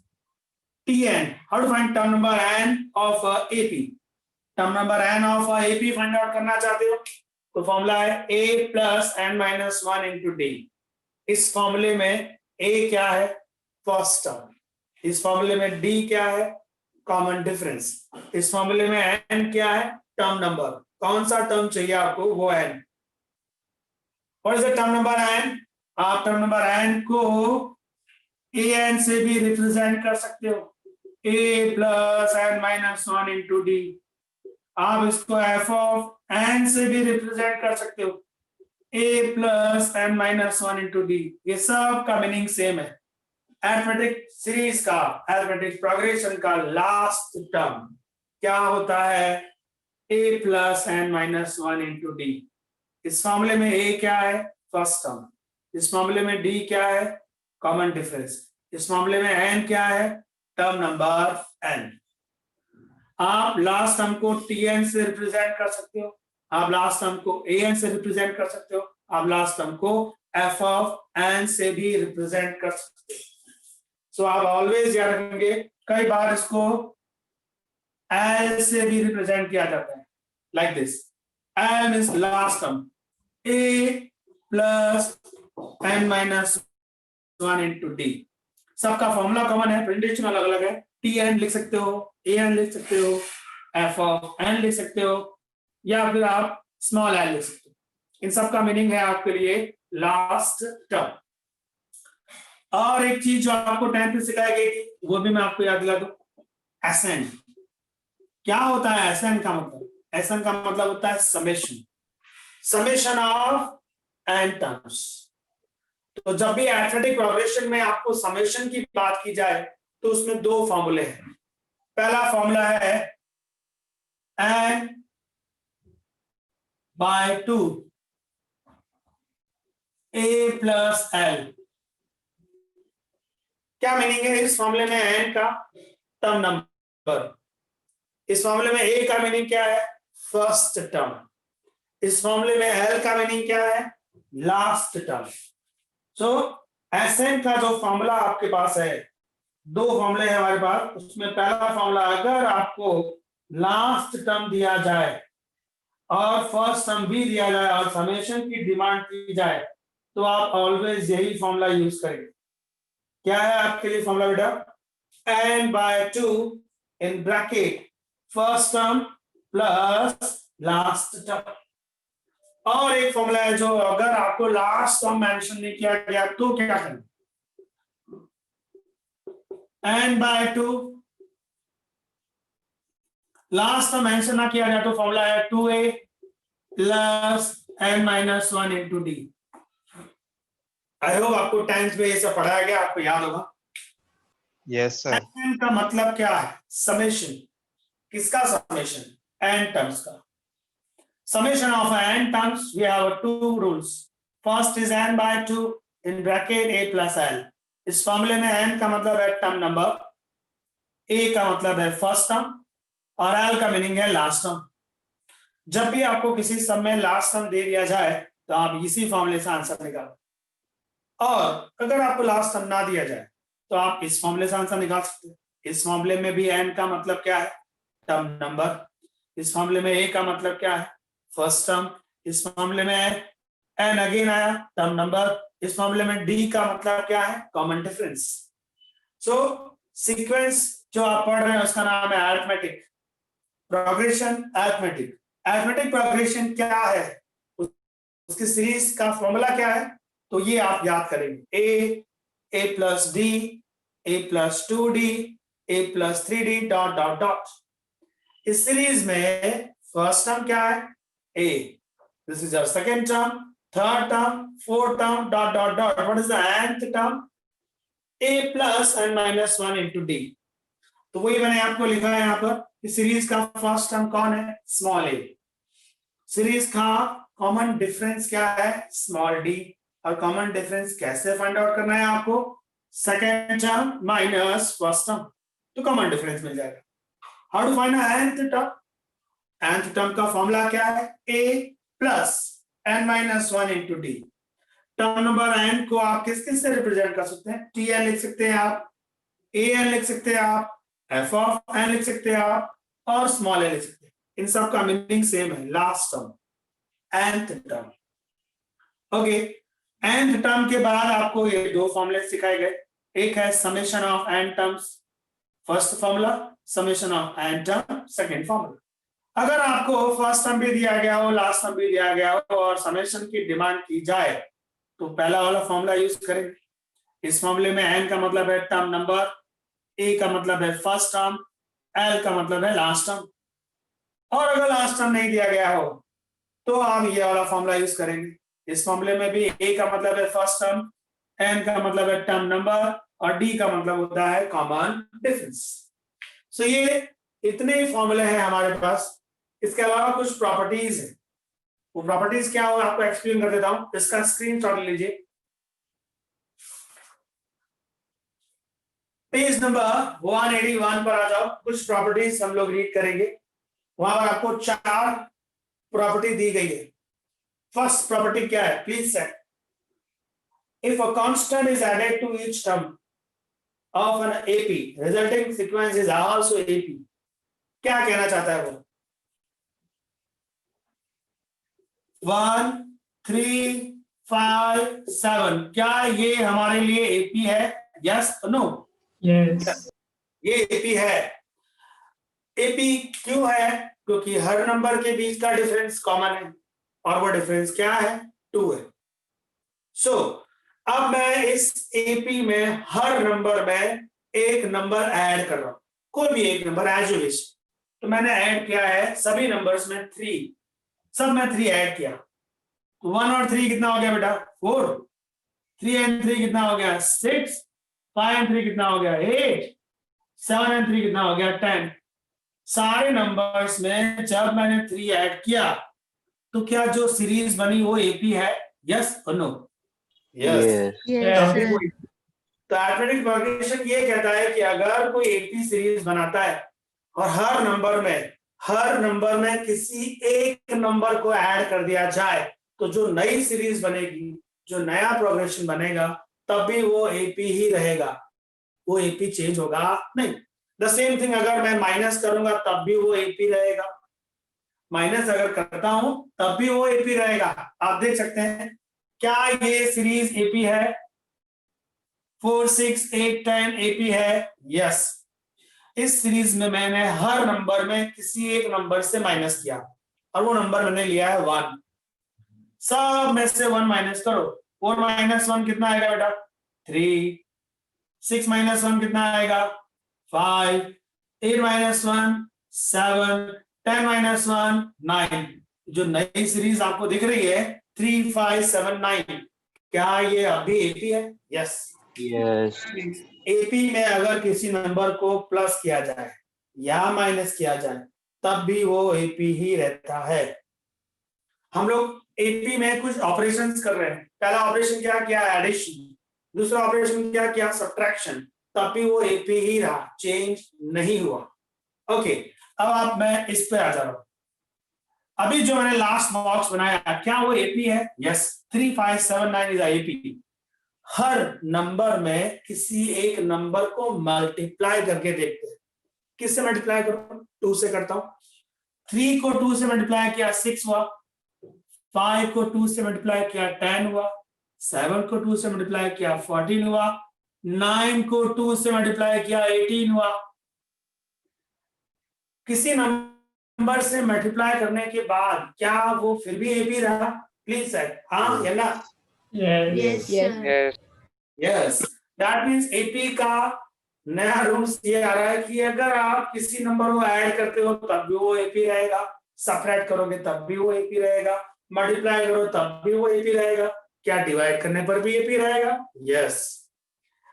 Tn, how to find term number n of AP? Term number n of AP find out करना चाहते हो तो फॉर्मूला है a plus n minus 1 into d. इस फॉर्मूले में a क्या है, फर्स्ट टर्म, इस फॉर्मूले में d क्या है, कॉमन डिफरेंस, इस फॉर्मूले में n क्या है, टर्म नंबर। कौन सा टर्म चाहिए आपको, वो n। What is the term number n? आप टर्म नंबर n को an से भी रिप्रेजेंट कर सकते हो, a plus n minus 1 into D. आप इसको f ऑफ n से भी रिप्रेजेंट कर सकते हो, a plus n minus 1 into d. ये सब का मीनिंग सेम है। अरिथमेटिक सीरीज का, अरिथमेटिक प्रोग्रेशन का लास्ट टर्म क्या होता है, a plus n minus 1 into d. इस मामले में a क्या है, फर्स्ट टर्म, इस मामले में d क्या है, कॉमन डिफरेंस, इस मामले में n क्या है, टर्म नंबर n। आप लास्ट टर्म को tn से रिप्रेजेंट कर सकते हो, आप लास्ट टर्म को an से रिप्रेजेंट कर सकते हो, आप लास्ट टर्म को f ऑफ n से भी रिप्रेजेंट कर सकते हो। सो आप ऑलवेज याद रखेंगे, कई बार इसको l से भी रिप्रेजेंट किया जाता है, like this, l means last term, a plus n minus 1 into D. सबका फॉर्मूला कॉमन है, प्रेजेंटेशन अलग अलग है। tn लिख सकते हो, an लिख सकते हो, f ऑफ n लिख सकते हो, या फिर आप स्मॉल l लिख सकते हो। इन सब का मीनिंग है आपके लिए लास्ट टर्म। और एक चीज जो आपको 10th में सिखाई गई थी, वो भी मैं आपको याद दिला दूं, एसेंड। क्या होता है एसेंड का मतलब, एसेंड का मतलब होता है summation, summation of n terms. तो जब भी अरिथमेटिक प्रोग्रेशन में आपको समेशन की बात की जाए तो उसमें दो फॉर्मूले हैं। पहला फॉर्मूला है n by 2 a plus l। क्या मीनिंग है इस फॉर्मूले में n का, टर्म नंबर। इस फॉर्मूले में a का मीनिंग क्या है, फर्स्ट टर्म। इस फॉर्मूले में l का मीनिंग क्या है, लास्ट टर्म। सो एसएन का जो फॉर्मूला आपके पास है, दो फॉर्मूले हैं हमारे पास, उसमें पहला फॉर्मूला, अगर आपको लास्ट टर्म दिया जाए और फर्स्ट टर्म भी दिया जाए और समेशन की डिमांड की जाए तो आप ऑलवेज यही फॉर्मूला यूज करेंगे। क्या है आपके लिए फॉर्मूला बेटा, n by 2 in bracket first term plus last term. और एक फॉर्मूला है जो अगर आपको लास्ट टर्म मेंशन नहीं किया गया तो क्या करें, n by 2, last term mention ना किया गया तो फॉर्मूला है 2a plus n minus 1 into D. I hope आपको 10th में ये सब पढ़ाया गया, आपको याद होगा। Yes, sir. n का मतलब क्या है, समेशन। किसका समेशन, n टर्म्स का। Summation of n terms, we have two rules. First is n by 2 in bracket a plus l. इस फॉर्मूले में n का मतलब है टर्म नंबर, a का मतलब है फर्स्ट टर्म और l का मीनिंग है लास्ट टर्म। जब भी आपको किसी सम में लास्ट टर्म दे दिया जाए तो आप इसी फॉर्मूले से आंसर निकालो, और अगर आपको लास्ट टर्म ना दिया जाए तो आप इस फॉर्मूले से आंसर निकाल सकते हैं। इस फॉर्मूले में भी n का मतलब क्या है, टर्म नंबर। इस फॉर्मूले में a का मतलब क्या है, फर्स्ट टर्म। इस मामले में n अगेन आया, टर्म नंबर। इस मामले में d का मतलब क्या है, कॉमन डिफरेंस। सो सीक्वेंस जो आप पढ़ रहे हैं उसका नाम है arithmetic progression. Arithmetic, arithmetic progression क्या है, उसकी सीरीज का फॉर्मूला क्या है, तो ये आप याद करेंगे, a plus d, a plus 2d, a plus 3d dot dot dot. इस सीरीज में फर्स्ट टर्म क्या है, a, this is your second term, third term, fourth term, dot dot dot. What is the nth term, a plus n minus 1 into d। तो वही मैंने आपको लिखा है यहाँ पर, इस सीरीज का फर्स्ट टर्म कौन है, स्मॉल a। सीरीज का कॉमन डिफरेंस क्या है, स्मॉल d। और कॉमन डिफरेंस कैसे फाइंड आउट करना है आपको, second term minus first term, तो कॉमन डिफरेंस मिल जाएगा। How to find nth term, nth term का फॉर्मूला क्या है? a plus n minus 1 into d. Term number n को आप किस किस से रिप्रेजेंट कर सकते हैं? tn लिख सकते हैं आप, an लिख सकते हैं आप, f ऑफ n लिख सकते हैं आप, और स्मॉल a लिख सकते हैं। इन सब का मीनिंग सेम है, last term, nth term. Okay, nth term के बाद आपको ये दो फॉर्मूले सिखाए गए। एक है summation of n terms, first formula, summation of n term, second formula. अगर आपको फर्स्ट टर्म भी दिया गया हो, लास्ट टर्म भी दिया गया हो और समेशन की डिमांड की जाए तो पहला वाला फॉर्मूला यूज करेंगे। इस फॉर्मूले में n का मतलब है टर्म नंबर, a का मतलब है फर्स्ट टर्म, l का मतलब है लास्ट टर्म। और अगर लास्ट टर्म नहीं दिया गया हो तो आप ये वाला फॉर्मूला यूज करेंगे। इस फॉर्मूले में भी a का मतलब है फर्स्ट टर्म, n का मतलब है टर्म नंबर और d का मतलब होता है कॉमन डिफरेंस। सो ये इतने ही फॉर्मूले हैं हमारे पास। इसके अलावा कुछ प्रॉपर्टीज है, वो प्रॉपर्टीज क्या हो आपको एक्सप्लेन कर देता हूं। इसका स्क्रीनशॉट लीजिए। पेज नंबर 181 पर आ जाओ। कुछ प्रॉपर्टीज हम लोग रीड करेंगे। वहां पर आपको 4 प्रॉपर्टी दी गई है। फर्स्ट प्रॉपर्टी क्या है? Please set if a constant is added to each term of an AP resulting sequence is also AP. क्या कहना चाहता है वो? 1 3 5 7, क्या ये हमारे लिए एपी है? Yes no? Yes. ये एपी है। एपी क्यों है? क्योंकि हर नंबर के बीच का डिफरेंस कॉमन है और वो डिफरेंस क्या है? 2 है। सो अब मैं इस एपी में हर नंबर में एक नंबर ऐड कर रहा हूं, कोई भी एक नंबर एज यू विश। तो मैंने ऐड किया है सभी नंबर्स में 3, सब में 3 ऐड किया। तो 1 और 3 कितना हो गया बेटा? 4। 3 एंड 3 कितना हो गया? 6। 5 एंड 3 कितना हो गया? 8। 7 एंड 3 कितना हो गया? 10। सारे नंबर्स में जब मैंने 3 ऐड किया तो क्या जो सीरीज बनी वो एपी है? यस और नो? यस। Yes. तो अरिथमेटिक प्रोग्रेशन ये कहता है कि अगर कोई एपी सीरीज बनाता है और हर नंबर में किसी एक नंबर को ऐड कर दिया जाए तो जो नई सीरीज बनेगी, जो नया प्रोग्रेशन बनेगा, तब भी वो एपी ही रहेगा, वो एपी चेंज होगा नहीं। द सेम थिंग अगर मैं माइनस करूंगा तब भी वो एपी रहेगा, माइनस अगर करता हूं तब भी वो एपी रहेगा। आप देख सकते हैं, क्या ये सीरीज एपी है? 4 6 8 10 एपी है? यस। इस सीरीज में मैंने हर नंबर में किसी एक नंबर से माइनस किया और वो नंबर मैंने लिया है 1। सब में से 1 माइनस करो। 4 माइनस 1 कितना आएगा बेटा? 3। 6 माइनस 1 कितना आएगा? 5। 8 माइनस 1 7। 10 माइनस 1 9। जो नई सीरीज आपको दिख रही है 3 5 7 9, क्या ये अभी एपी है? यस। Yes. एपी में अगर किसी नंबर को प्लस किया जाए या माइनस किया जाए तब भी वो एपी ही रहता है। हम लोग एपी में कुछ ऑपरेशंस कर रहे हैं। पहला ऑपरेशन क्या किया? एडिशन। दूसरा ऑपरेशन क्या किया? सब्ट्रैक्शन। तब भी वो एपी ही रहा, चेंज नहीं हुआ। ओके, अब मैं इस पे आ जा रहा हूं। अभी जो मैंने लास्ट बॉक्स बनाया, क्या वो एपी है? Yes. 3 5 7 9 is AP. Her number में किसी एक नंबर को मल्टीप्लाई करके देखते हैं। किससे मल्टीप्लाई करूं? 2 से करता हूं। 3 को 2 से मल्टीप्लाई किया 6 हुआ। 5 को 2 से मल्टीप्लाई किया 10 हुआ। 7 को 2 से मल्टीप्लाई किया 14 हुआ। 9 को 2 से मल्टीप्लाई किया 18 हुआ। किसी नंबर से मल्टीप्लाई करने के बाद क्या वो फिर भी एपी रहा? प्लीज सर, हाँ या ना? Yes. Yes. Yes. That means AP का नया रूल्स ये आ रहा है कि अगर आप किसी नंबर को ऐड करते हो तब भी वो एपी रहेगा, सबट्रैक्ट करोगे तब भी वो एपी रहेगा, मल्टीप्लाई करो तब भी वो एपी रहेगा, क्या डिवाइड करने पर भी एपी रहेगा? यस।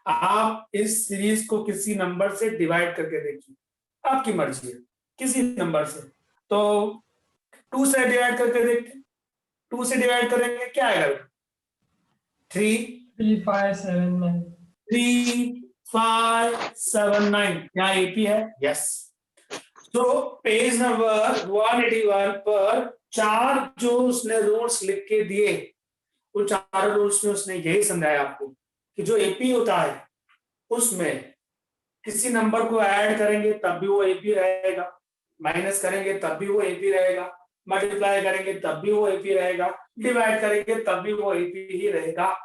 आप इस सीरीज को किसी नंबर से डिवाइड करके देखिए, आपकी मर्जी है, किसी नंबर से। तो 2 से डिवाइड करके देखते, 2 से डिवाइड करेंगे क्या आएगा? 3 3 5 7 9. 3 5 7 9, क्या एपी है? यस। तो पेज नंबर 181 पर 4 जो उसने रूल्स लिख के दिए, उन 4 रूल्स में उसने यही समझाया आपको कि जो एपी होता है उसमें किसी नंबर को ऐड करेंगे तब भी वो एपी रहेगा, माइनस करेंगे तब भी वो एपी रहेगा, मल्टीप्लाई करेंगे तब भी वो एपी रहेगा, डिवाइड करेंगे तब भी वो एपी ही रहेगा।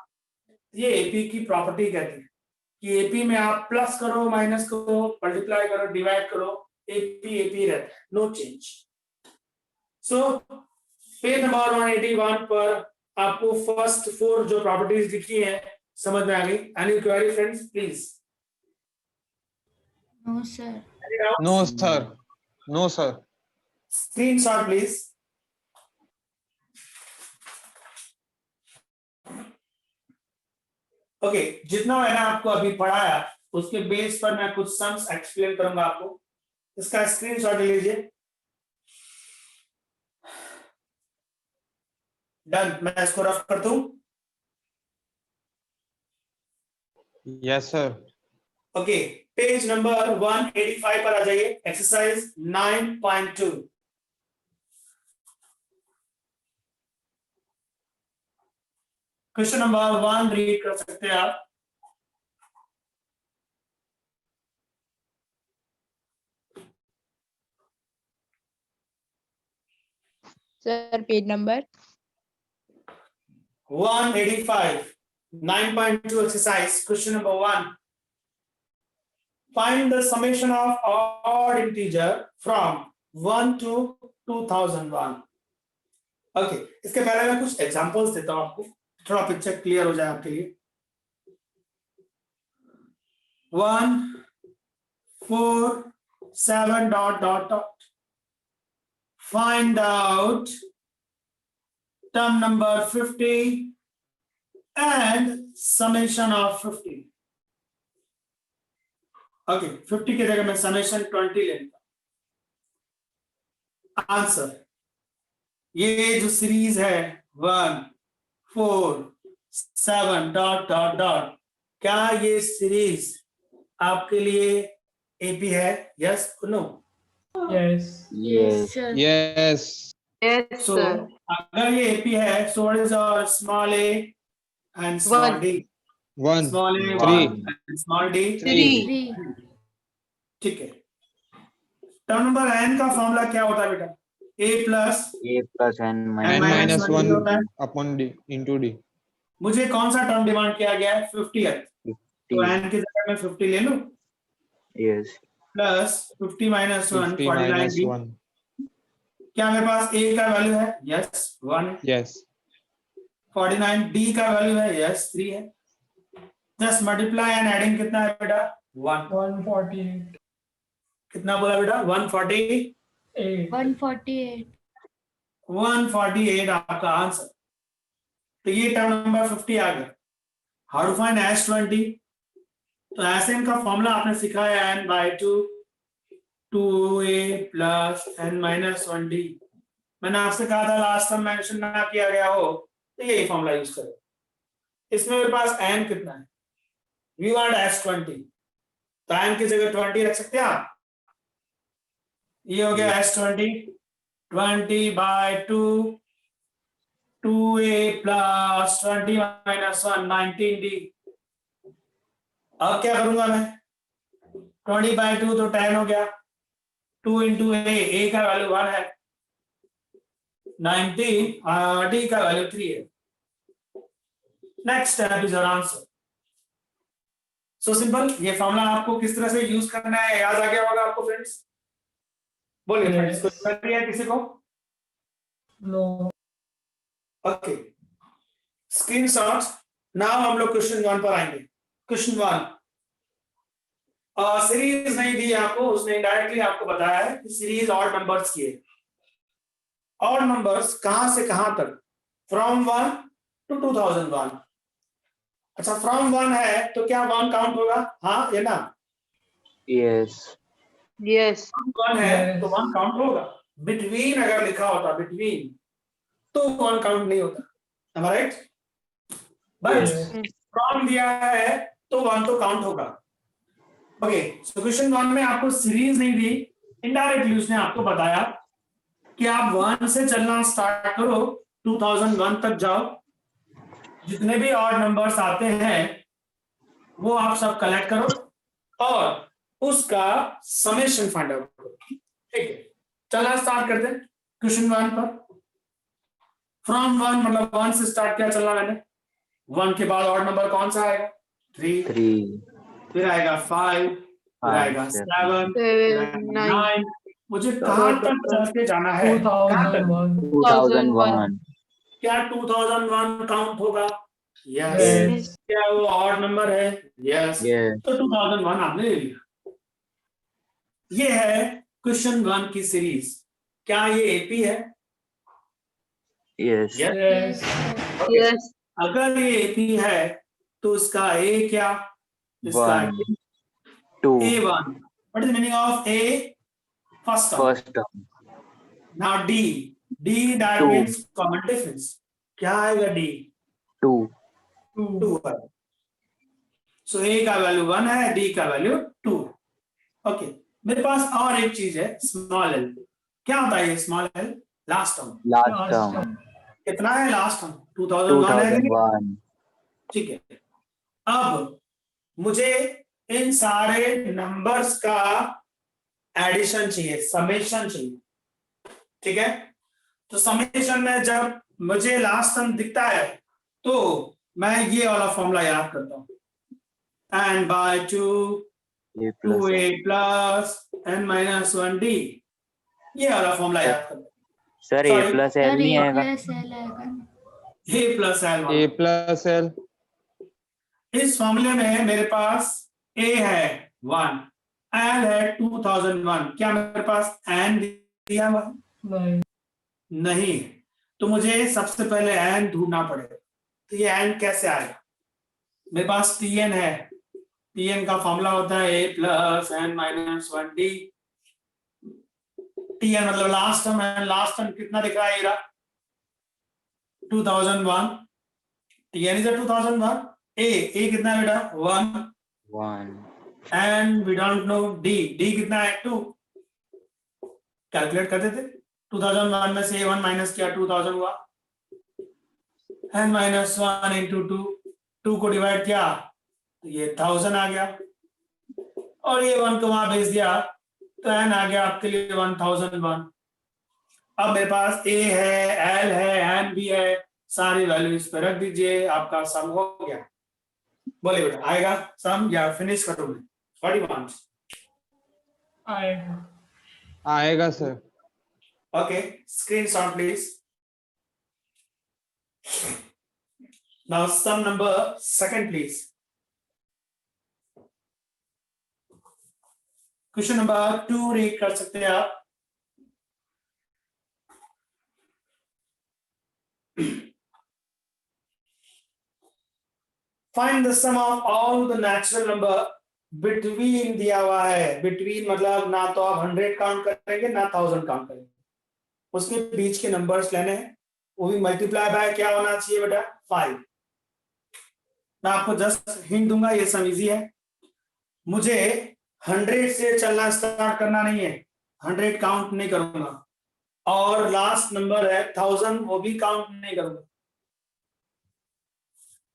ये एपी की प्रॉपर्टी कहती है कि एपी में आप प्लस करो, माइनस करो, मल्टीप्लाई करो, डिवाइड करो, एपी एपी रहता है, no change. So page number 181 पर आपको फर्स्ट 4 जो प्रॉपर्टीज लिखी है समझ में आ गई? Any query friends please? No, sir. No, sir. No, sir. Screenshot please. Okay, जितना मैंने आपको अभी पढ़ाया उसके बेस पर मैं कुछ सम्स एक्सप्लेन करूंगा आपको, इसका स्क्रीनशॉट ले लीजिए। डन, मैं इसको रफ कर दूं। Yes, sir. Okay, page number 185 पर आ जाइए, एक्सरसाइज 9.2। क्वेश्चन नंबर 1 रीड कर सकते हैं आप। Sir page number 185, 9.2 exercise, question number 1. Find the summation of odd integer from 1 to 2001. Okay, इसके पहले मैं कुछ एग्जांपल्स देता हूं आपको, थोड़ा पिक्चर क्लियर हो जाए आपके लिए। 1 4 7 dot dot dot. Find out term number 50 and summation of 50. Okay, 50 की जगह मैं summation 20 लेता। आंसर, ये जो सीरीज है 1 4 7 डॉट डॉट डॉट, क्या ये सीरीज आपके लिए एपी है? Yes no? Yes. Yes. Sir. Yes. Yes, So sir. अगर ये एपी है, so what is our small a and small One. d? 1, Small a 3. 1 and small d 3. 3. ठीक है। टर्म नंबर n का फॉर्मूला क्या होता है बेटा? a plus A plus n n minus minus 1 1 होता है। upon d into d. मुझे कौन सा टर्म डिमांड किया गया है? 50th, तो 50. n की जगह मैं 50 ले लूं, Yes. Plus 50 minus 1 50 49 minus d। 1. क्या मेरे पास a का वैल्यू है? यस 1। Yes. 49 d का वैल्यू है? यस 3 है। जस्ट मल्टीप्लाई एंड एडिंग कितना है बेटा? 1। 148. कितना बोला बेटा? 148। 148. 148 आपका आंसर। तो ये टर्म नंबर 50 आ गया। How to find S20? तो Sn का फॉर्मूला आपने सीखा है n by 2 2a plus n minus 1d। मैंने आपसे कहा था लास्ट टाइम मेंशन ना किया गया हो तो यही फॉर्मूला यूज करो। इसमें मेरे पास n कितना है? वी वांट S20, तो n की जगह 20 रख सकते हैं आप। ये हो गया S20, 20 by 2 2a plus 20 minus 1 19d। अब क्या करूंगा मैं? 20 by 2 तो 10 हो गया, 2 into a का वैल्यू 1 है, 19 d का वैल्यू 3 है। Next step is your answer. So simple. ये फॉर्मूला आपको किस तरह से यूज करना है याद आ गया होगा आपको फ्रेंड्स? बोलिए फ्रेंड्स, Yes. कुछ कर रही है किसी को? No. Okay, screenshot. नाउ हम लोग क्वेश्चन 1 पर आएंगे। क्वेश्चन 1, सीरीज नहीं दी आपको, उसने डायरेक्टली आपको बताया है कि सीरीज ऑड नंबर्स की है। ऑड नंबर्स कहां से कहां तक? From 1 to 2001। अच्छा, फ्रॉम 1 है तो क्या 1 काउंट होगा? हाँ या ना? Yes. Yes. 1 है तो Yes. 1 काउंट होगा। बिटवीन अगर लिखा होता बिटवीन तो 1 काउंट नहीं होता, am I right? But Yes. From दिया है तो 1 तो काउंट होगा। ओके, सो क्वेश्चन 1 में आपको सीरीज नहीं दी, इनडायरेक्टली उसने आपको बताया कि आप 1 से चलना स्टार्ट करो, 2001 तक जाओ, जितने भी ऑड नंबर्स आते हैं वो आप सब कलेक्ट करो और उसका समेशन फाइंड आउट करो। ठीक है, चलना स्टार्ट करते हैं क्वेश्चन 1 पर। फ्रॉम 1 मतलब 1 से स्टार्ट किया चलना मैंने। 1 के बाद ऑड नंबर कौन सा आएगा? 3, 3, फिर आएगा 5, फिर आएगा 7, फिर आएगा 9। मुझे कहां तक चल के जाना है? कहां तक? 2001. 2001. क्या 2001 काउंट होगा? यस। Yes. क्या वो ऑड नंबर है? यस। Yes. तो 2001 आपने ले लिया। ये है क्वेश्चन 1 की सीरीज। क्या ये एपी है? Yes. यस। Yes. Yes. अगर ये एपी है तो इसका ए क्या? इसका 1, 2, A1. What is the meaning of A? First term. first term. Now D. D that Two. means common difference. क्या आएगा D? 2. 2 है। सो A का वैल्यू 1 है, D का वैल्यू 2। ओके, मेरे पास और एक चीज है, स्मॉल एल। क्या होता है ये small L? Last term. Last term. कितना है लास्ट टर्म? 2001 है कि नहीं? 2001. ठीक है, अब मुझे इन सारे नंबर्स का एडिशन चाहिए, समेशन चाहिए। ठीक है, तो समेशन में जब मुझे लास्ट टर्म दिखता है तो मैं ये वाला फॉर्मूला याद करता हूँ, n by 2 A plus 2a plus n minus 1d। ये वाला फॉर्मूला याद करता हूँ। Sir A plus L sir नहीं ए आएगा? प्लस एल आएगा। a plus l A plus L. इस फॉर्मूले में मेरे पास a है 1, l है 2001। क्या मेरे पास n दिया हुआ है? Nine. नहीं, तो मुझे सबसे पहले n ढूंढना पड़ेगा। तो ये n कैसे आएगा? मेरे पास tn है, tn का फॉर्मूला होता है a plus n minus 1d। tn मतलब लास्ट टर्म है, लास्ट टर्म कितना दिख रहा है? ये रहा 2001। tn is a 2001। a कितना है बेटा? 1। 1. and we don't know d कितना है? 2। कैलकुलेट करते थे, 2001 में से 1 माइनस किया 2000 हुआ, n माइनस 1 इंटू 2 को डिवाइड किया तो ये 1000 आ गया, और ये 1 को वहां भेज दिया तो n आ गया आपके लिए 1001। अब मेरे पास a है, l है, n भी है, सारी वैल्यू इस पर रख दीजिए, आपका सम हो गया। बोले बेटा आएगा सम या फिनिश करूं मैं? 41। आएगा. आएगा sir. Okay, screenshot please. Now sum number second please. Question number 2 read कर सकते हैं आप। Find the sum of all the natural number between दिया हुआ है। between मतलब ना तो आप 100 काउंट करेंगे ना 1000 काउंट करेंगे, उसके बीच के नंबर्स लेने हैं, वो भी मल्टीप्लाई बाय क्या होना चाहिए बेटा? 5। मैं आपको जस्ट हिंट दूंगा, ये सम इजी है। मुझे 100 से चलना स्टार्ट करना नहीं है, 100 काउंट नहीं करूंगा, और लास्ट नंबर है 1000, वो भी काउंट नहीं करूंगा।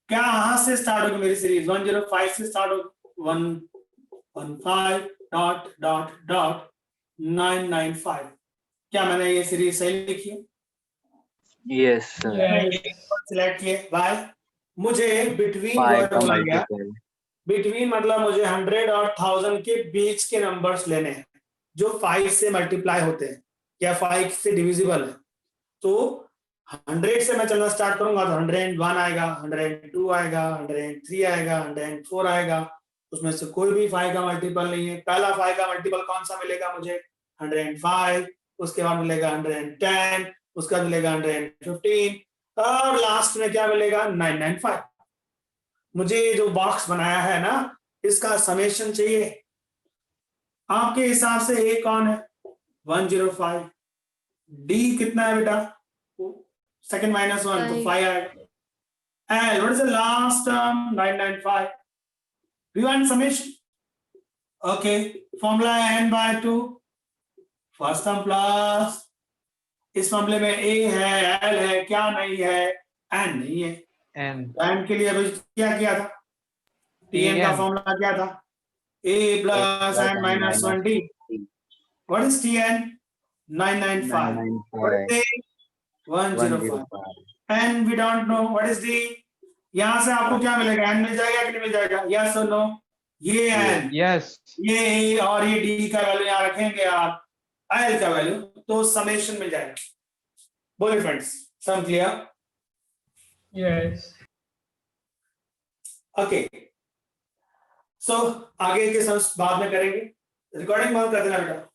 क्या यहां से स्टार्ट होगी मेरी सीरीज? 105 से स्टार्ट होगी, 115 डॉट डॉट डॉट 995। क्या मैंने ये सीरीज सही लिखी है? Yes sir. Yes. सिलेक्ट किए बाय, मुझे बिटवीन 5 वर्ड का बोला गया। multiple. बिटवीन मतलब मुझे 100 और 1000 के बीच के नंबर्स लेने हैं जो 5 से मल्टीप्लाई होते हैं या 5 से डिविजिबल है। तो 100 से मैं चलना स्टार्ट करूंगा तो 101 आएगा, 102 आएगा, 103 आएगा, 104 आएगा, उसमें से कोई भी 5 का मल्टीपल नहीं है। पहला 5 का मल्टीपल कौन सा मिलेगा मुझे? 105, उसके बाद मिलेगा 110, उसका मिलेगा 115, और लास्ट में क्या मिलेगा? 995। मुझे जो बॉक्स बनाया है ना, इसका समेशन चाहिए। आपके हिसाब से ए कौन है? 105। डी कितना है बेटा? सेकंड माइनस 1 तो 5 आएगा। And what is the last term? 995। We want summation. Okay, formula है n by 2 first term plus इस मामले में ए है, एल है, क्या नहीं है, एन नहीं है। n एन के लिए अभी क्या किया था, टीएन का TN. फॉर्मूला क्या था, a plus n minus 1 d. What is TN? 995। What is a? 105। N we don't know, what is d? यहां से आपको क्या मिलेगा, एन मिल जाएगा कि नहीं मिल जाएगा, यस और नो? ये एन, Yes. ये ए और ये डी का वैल्यू यहाँ रखेंगे आप, एल का वैल्यू, तो समेशन मिल जाएगा। बोलिए फ्रेंड्स, सम क्लियर? Yes. ओके, सो आगे के सम्स बाद में करेंगे। रिकॉर्डिंग बंद कर देना बेटा।